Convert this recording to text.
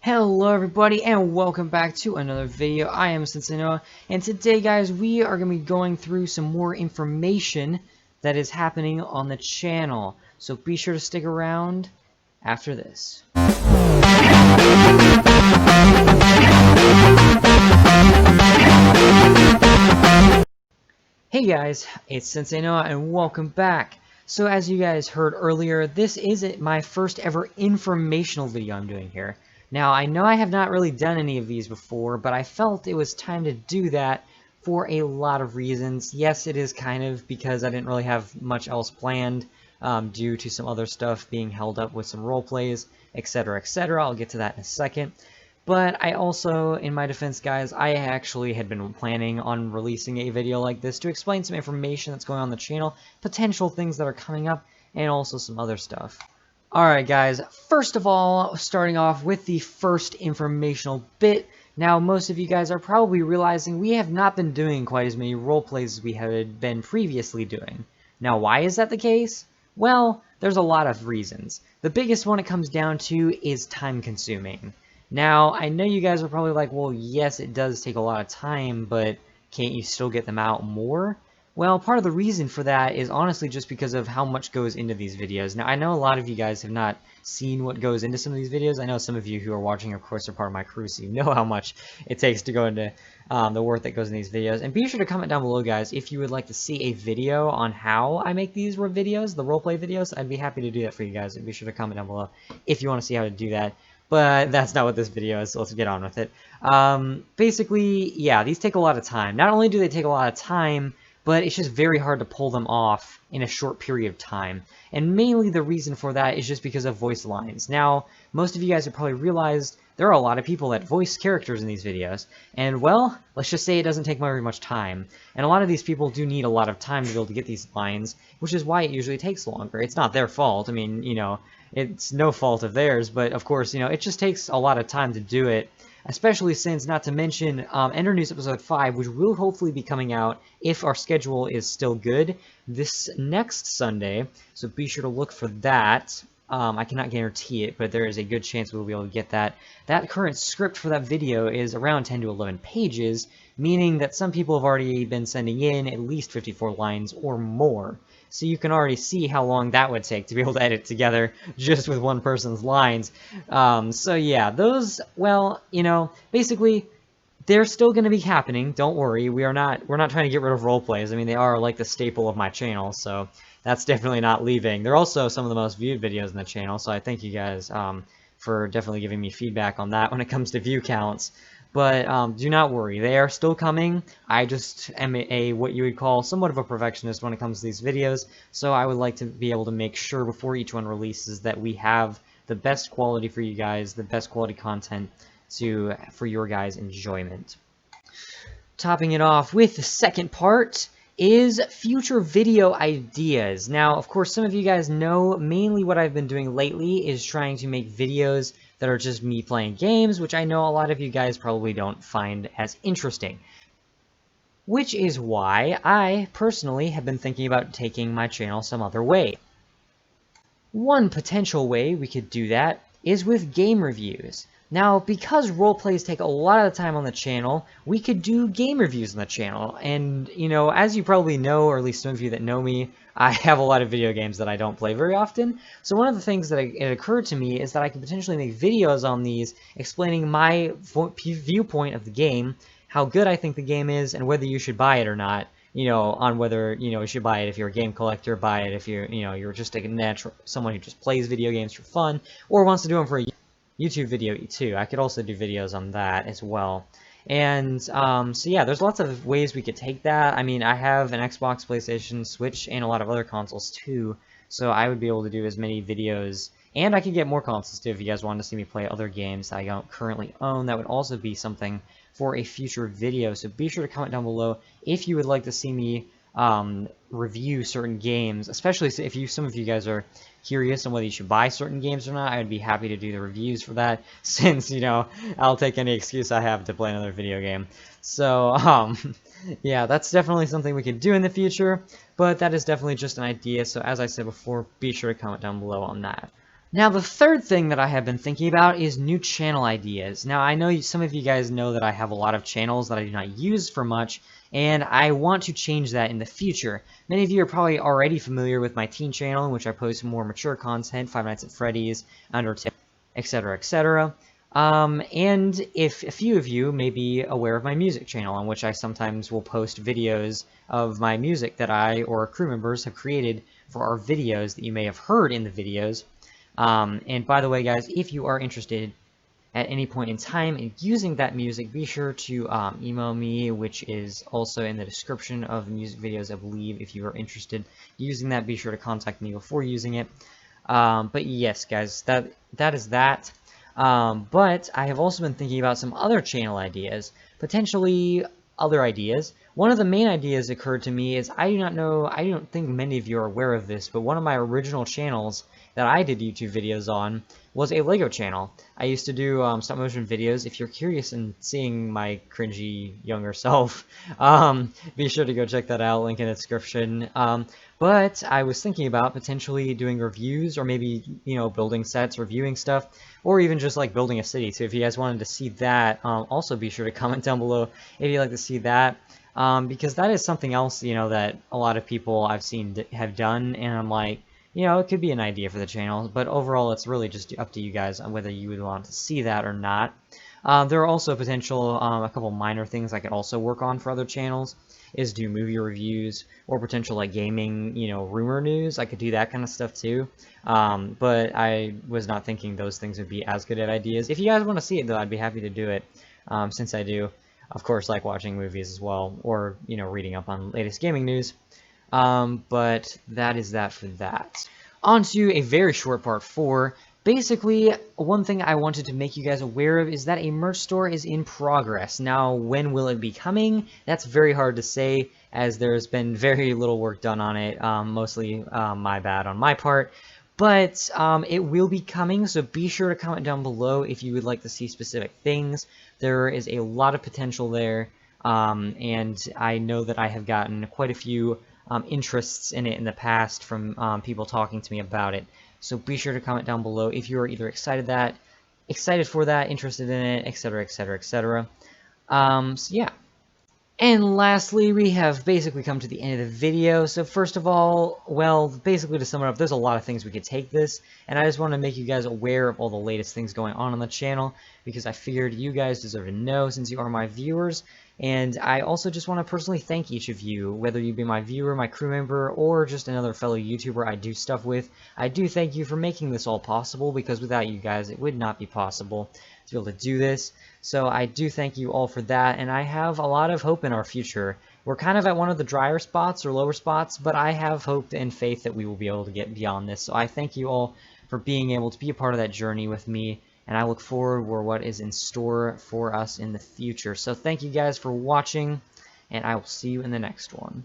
Hello everybody and welcome back to another video. I am SenseiNoah, and today guys we are going to be going through some more information that is happening on the channel. So be sure to stick around after this. Hey guys, it's SenseiNoah and welcome back. So as you guys heard earlier, this isn't my first ever informational video I'm doing here. Now, I know I have not really done any of these before, but I felt it was time to do that for a lot of reasons. Yes, it is kind of because I didn't really have much else planned due to some other stuff being held up with some role plays, etc., etc. I'll get to that in a second. But I also, in my defense, guys, I actually had been planning on releasing a video like this to explain some information that's going on the channel, potential things that are coming up, and also some other stuff. Alright guys, first of all, starting off with the first informational bit. Now, most of you guys are probably realizing we have not been doing quite as many roleplays as we had been previously doing. Now, why is that the case? Well, there's a lot of reasons. The biggest one it comes down to is time consuming. Now, I know you guys are probably like, well, yes, it does take a lot of time, but can't you still get them out more? Well, part of the reason for that is honestly just because of how much goes into these videos. Now, I know a lot of you guys have not seen what goes into some of these videos. I know some of you who are watching, of course, are part of my crew, so you know how much it takes to go into the work that goes in these videos. And be sure to comment down below, guys, if you would like to see a video on how I make these videos, the roleplay videos. I'd be happy to do that for you guys. And be sure to comment down below if you want to see how to do that. But that's not what this video is, so let's get on with it. Basically, yeah, these take a lot of time. Not only do they take a lot of time, but it's just very hard to pull them off in a short period of time. And mainly the reason for that is just because of voice lines. Now, most of you guys have probably realized there are a lot of people that voice characters in these videos. And, well, let's just say it doesn't take very much time. And a lot of these people do need a lot of time to be able to get these lines, which is why it usually takes longer. It's not their fault. I mean, you know, it's no fault of theirs, but of course, you know, it just takes a lot of time to do it. Especially since, not to mention, Ender News Episode 5, which will hopefully be coming out, if our schedule is still good, this next Sunday, so be sure to look for that. I cannot guarantee it, but there is a good chance we'll be able to get that. That current script for that video is around 10 to 11 pages, meaning that some people have already been sending in at least 54 lines or more. So you can already see how long that would take to be able to edit together just with one person's lines. So yeah, those, well, you know, basically, they're still going to be happening. Don't worry, we're not trying to get rid of roleplays. I mean, they are like the staple of my channel, so that's definitely not leaving. They're also some of the most viewed videos in the channel, so I thank you guys for definitely giving me feedback on that when it comes to view counts. But do not worry, they are still coming. I just am what you would call somewhat of a perfectionist when it comes to these videos, so I would like to be able to make sure before each one releases that we have the best quality for you guys, the best quality content for your guys' enjoyment. Topping it off with the second part is future video ideas. Now, of course, some of you guys know mainly what I've been doing lately is trying to make videos that are just me playing games, which I know a lot of you guys probably don't find as interesting. Which is why I personally have been thinking about taking my channel some other way. One potential way we could do that is with game reviews. Now, because roleplays take a lot of time on the channel, we could do game reviews on the channel. And, you know, as you probably know, or at least some of you that know me, I have a lot of video games that I don't play very often. So one of the things that it occurred to me is that I could potentially make videos on these explaining my viewpoint of the game, how good I think the game is, and whether you should buy it or not. You know, on whether, you know, you should buy it if you're a game collector, buy it if you're, you know, you're just a natural, someone who just plays video games for fun, or wants to do them for a YouTube video too. I could also do videos on that as well. And so yeah, there's lots of ways we could take that. I mean, I have an Xbox, PlayStation, Switch, and a lot of other consoles too, so I would be able to do as many videos, and I could get more consoles too if you guys wanted to see me play other games that I don't currently own. That would also be something for a future video, so be sure to comment down below if you would like to see me review certain games, especially if some of you guys are curious on whether you should buy certain games or not. I would be happy to do the reviews for that, since, you know, I'll take any excuse I have to play another video game. So, yeah, that's definitely something we could do in the future, but that is definitely just an idea, so as I said before, be sure to comment down below on that. Now, the third thing that I have been thinking about is new channel ideas. Now, I know some of you guys know that I have a lot of channels that I do not use for much, and I want to change that in the future. Many of you are probably already familiar with my teen channel, in which I post more mature content, Five Nights at Freddy's, Undertale, etc., etc. And if a few of you may be aware of my music channel, on which I sometimes will post videos of my music that I or crew members have created for our videos that you may have heard in the videos. And by the way, guys, if you are interested at any point in time in using that music, be sure to email me, which is also in the description of the music videos, I believe. If you are interested in using that, be sure to contact me before using it. But yes, guys, that is that. But I have also been thinking about some other channel ideas, potentially other ideas. One of the main ideas occurred to me is I don't think many of you are aware of this, but one of my original channels that I did YouTube videos on was a LEGO channel. I used to do stop motion videos. If you're curious in seeing my cringy younger self, be sure to go check that out, link in the description. But I was thinking about potentially doing reviews, or maybe, you know, building sets, reviewing stuff, or even just like building a city. So if you guys wanted to see that, also be sure to comment down below if you'd like to see that. Because that is something else, you know, that a lot of people I've seen have done, and I'm like, you know, it could be an idea for the channel, but overall it's really just up to you guys on whether you would want to see that or not. There are also potential, a couple minor things I could also work on for other channels, is do movie reviews, or potential like gaming, you know, rumor news. I could do that kind of stuff too, but I was not thinking those things would be as good of ideas. If you guys want to see it though, I'd be happy to do it, since I do, of course, like watching movies as well, or, you know, reading up on latest gaming news. But that is that for that. On to a very short part 4. Basically, one thing I wanted to make you guys aware of is that a merch store is in progress. Now, when will it be coming? That's very hard to say, as there's been very little work done on it, mostly my bad on my part. But it will be coming, so be sure to comment down below if you would like to see specific things. There is a lot of potential there, and I know that I have gotten quite a few interests in it in the past from people talking to me about it. So be sure to comment down below if you are either excited for that, interested in it, etc., etc., etc. So yeah. And lastly, we have basically come to the end of the video. So first of all, well, basically to sum it up, there's a lot of things we could take this, and I just want to make you guys aware of all the latest things going on the channel, because I figured you guys deserve to know since you are my viewers. And I also just want to personally thank each of you, whether you be my viewer, my crew member, or just another fellow YouTuber I do stuff with. I do thank you for making this all possible, because without you guys, it would not be possible to be able to do this. So I do thank you all for that, and I have a lot of hope in our future. We're kind of at one of the drier spots or lower spots, but I have hope and faith that we will be able to get beyond this. So I thank you all for being able to be a part of that journey with me, and I look forward for what is in store for us in the future. So thank you guys for watching, and I will see you in the next one.